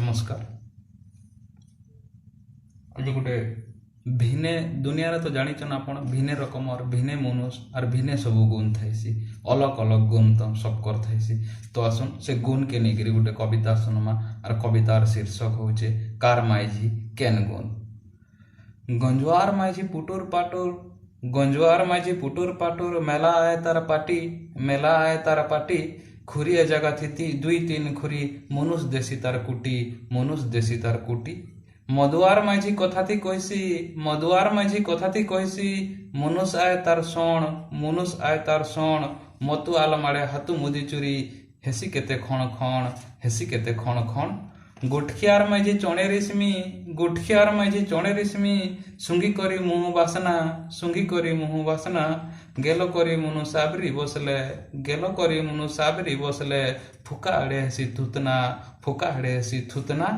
नमस्कार। आज गोटे भिने दुनिया तो जानिछन आपण भिने रकम और भिने मनुष्य और भिने सब गुण थाइसी, अलग अलग गुण तो सबकर थाइसी। तो आसुन से गुण के नेगिरी गोटे कविता सुनमा और कवितार शीर्षक होचे कार माइझी केन गुण। गंजुआर माइझी पुटुर पाटुर, गंजुआर माइझी पुटुर पाटुर, मेला आए तार पाटी, मेला आए तार पाटी, खुरिया जगह थी दुई तीन खुरी, मनुष देसी तार कुटी, मनुष देसी तार कुटी। मधुआर माझी कथा थी कहसी, मधुआर माझी कथा थी कहसी, मनुष आए तार सोण, मनुष आए तार सोण, मतु आल माड़े हाथु मुदी चुरी, हेसी केते खण खण, हेसी केते खण खण। गुटखियार माझी चणे रेशमी, गुटखियार माझी चणे रेशमी, सुंगी करी मुह बासना, सुंगी करी मुह बासना, गेलो करी मुनु साबरी बसले, गेलो करी मुनु साबरी बसले, फुका आड़े हसी थुतना, फुका आड़े हसी थुतना।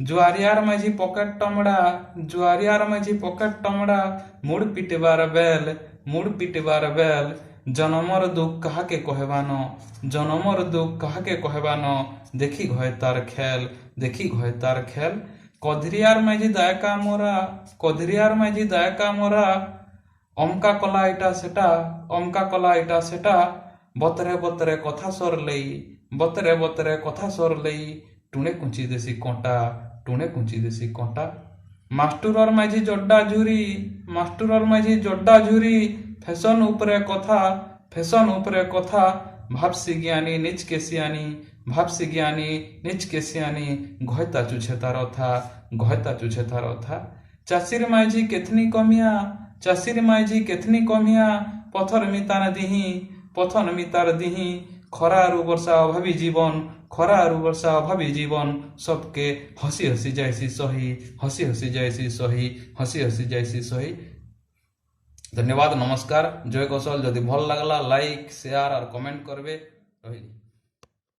जुआरियार माझी पॉकेट टमड़ा, जुआरियार माझी पॉकेट टमड़ा, मुड़ पिटबार बेल, मुड़ पिटबार बेल, जनमर दुख कहा के कहबानो, जनमर दुख कहा के कहबानो, देखी घय तार खेल, देखी घय तार खेल। कधरियार माझी दायका मोरा, कधरियार माझी दायका मोरा, अमका कला इटा सेटा, अमका कला इटा सेटा, बतरे बतरे कथा सर लई, बतरे बतरे कथा सर लई, टुणे कुंची देसी कोंटा, टुणे कुंची देसी कोंटा। मास्टुरर माझी जोड्डा झुरी, मास्टुरर माझी जोड्डा झुरी, फैशन उपरे कथा, फैशन उपरे कथा, भाबसी ज्ञानी निज के सियानी, भाबसी ज्ञानी निज के सियानी, घयता चुछे तार था, घयता चुछे तार था। चाषीर माझी केथनी कमिया, चाषीर माझी केथनी कमिया, पथर मितान दिही, पथर मितार दिही, खरारु वर्षा अभावी जीवन, खरारु वर्षा अभावी जीवन, सबके हसी हसी जाइसी सही, हसी हसी जाइसी सही, हसी हसी जाइसी सही। धन्यवाद, नमस्कार, जय कौशल। जदि भल लगला लाइक शेयर और कमेंट करबे। रही।